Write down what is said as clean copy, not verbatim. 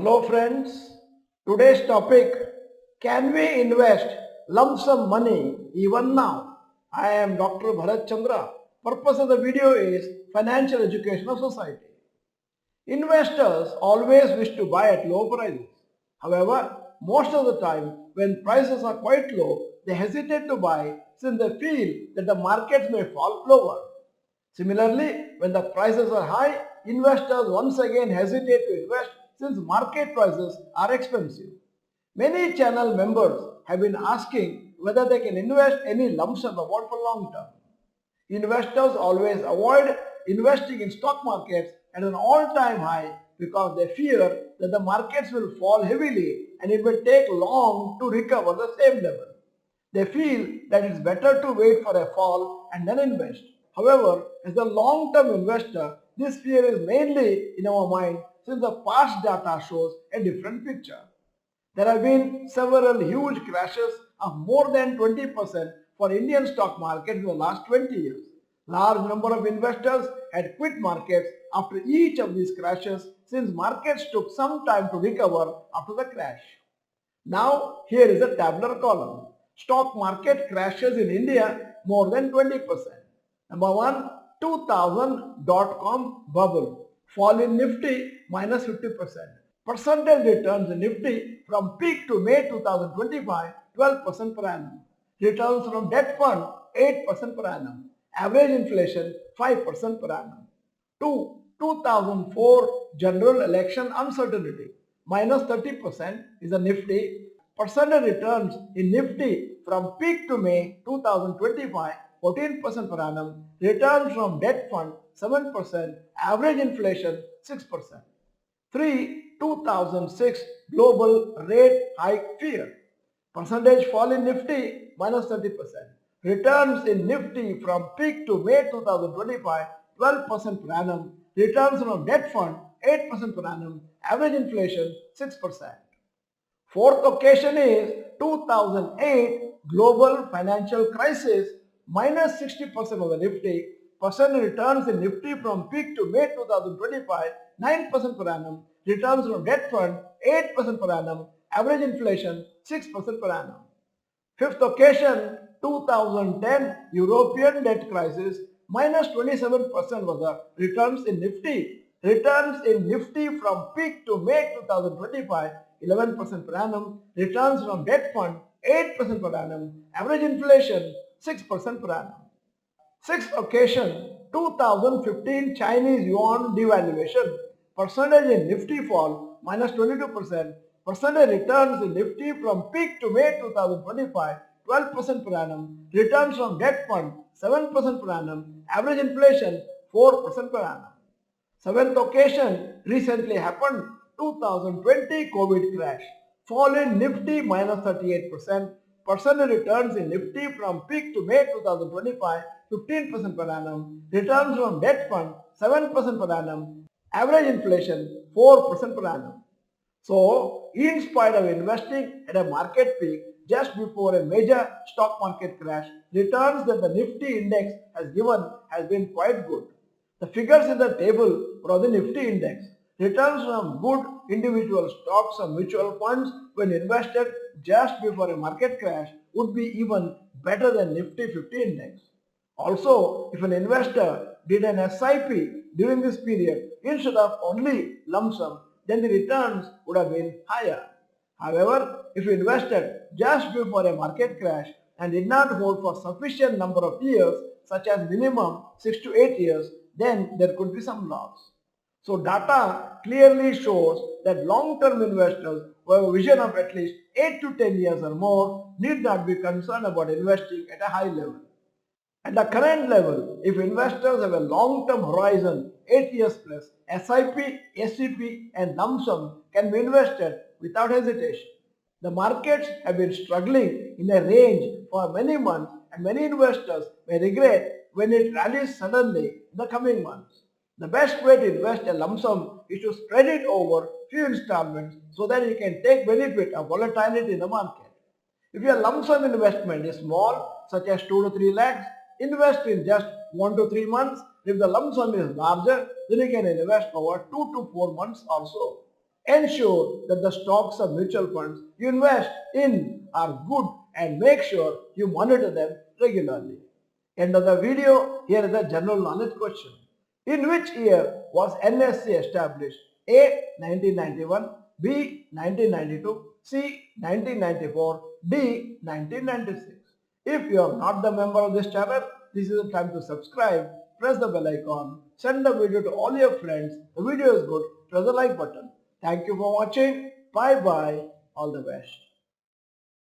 Hello friends, today's topic, can we invest lump sum money even now? I am Dr. Bharath Chandra. Purpose of the video is financial education of society. Investors always wish to buy at low prices. However, most of the time when prices are quite low, they hesitate to buy since they feel that the markets may fall lower. Similarly, when the prices are high, investors once again hesitate to invest since market prices are expensive. Many channel members have been asking whether they can invest any lump sum amount for long term. Investors always avoid investing in stock markets at an all-time high because they fear that the markets will fall heavily and it will take long to recover the same level. They feel that it's better to wait for a fall and then invest. However, as a long-term investor, this fear is mainly in our mind since the past data shows a different picture. There have been several huge crashes of more than 20% for Indian stock market in the last 20 years. Large number of investors had quit markets after each of these crashes since markets took some time to recover after the crash. Now here is a tabular column. Stock market crashes in India more than 20%. Number 1, 2000.com bubble. Fall in Nifty minus 50%. Percentage returns in Nifty from peak to May 2025, 12% per annum. Returns from debt fund, 8% per annum. Average inflation, 5% per annum. 2. 2004 general election uncertainty. Minus 30% is a Nifty. Percentage returns in Nifty from peak to May 2025, 14% per annum. Returns from debt fund, 7%. Average inflation, 6%. 3. 2006 global rate hike fear. Percentage fall in Nifty minus 30%. Returns in Nifty from peak to May 2025 12% per annum. Returns from debt fund 8% per annum. Average inflation 6%. Fourth occasion is 2008 global financial crisis minus 60% of the Nifty. Percent returns in Nifty from peak to May 2025 9% per annum. Returns from debt fund 8% per annum. Average inflation 6% per annum. Fifth occasion 2010 European debt crisis minus 27% was the returns in Nifty. Returns in Nifty from peak to May 2025 11% per annum. Returns from debt fund 8% per annum. Average inflation 6% per annum. Sixth occasion 2015 Chinese yuan devaluation. Percentage in Nifty fall minus 22%. Percentage returns in Nifty from peak to May 2025 12% per annum. Returns from debt fund 7% per annum. Average inflation 4% per annum. Seventh occasion recently happened 2020 COVID crash. Fall in Nifty minus 38%. Percentage returns in Nifty from peak to May 2025 15% per annum. Returns from debt fund 7% per annum. Average inflation 4% per annum. So, in spite of investing at a market peak just before a major stock market crash, returns that the Nifty index has given has been quite good. The figures in the table for the Nifty index. Returns from good individual stocks or mutual funds when invested just before a market crash would be even better than Nifty 50 index. Also, if an investor did an SIP during this period instead of only lump sum, then the returns would have been higher. However, if you invested just before a market crash and did not hold for sufficient number of years, such as minimum 6 to 8 years, then there could be some loss. So data clearly shows that long-term investors who have a vision of at least 8 to 10 years or more need not be concerned about investing at a high level. At the current level, if investors have a long-term horizon, 8 years plus, SIP, SCP and lump sum can be invested without hesitation. The markets have been struggling in a range for many months and many investors may regret when it rallies suddenly in the coming months. The best way to invest a lump sum is to spread it over few installments so that you can take benefit of volatility in the market. If your lump sum investment is small, such as 2 to 3 lakhs, invest in just 1 to 3 months. If the lump sum is larger, then you can invest over 2 to 4 months also. Ensure that the stocks of mutual funds you invest in are good and make sure you monitor them regularly. End of the video, here is a general knowledge question. In which year was NSE established? A. 1991, B. 1992, C. 1994, D. 1996. If you are not the member of this channel, this is the time to subscribe, press the bell icon, send the video to all your friends. The video is good, press the like button. Thank you for watching. Bye bye. All the best.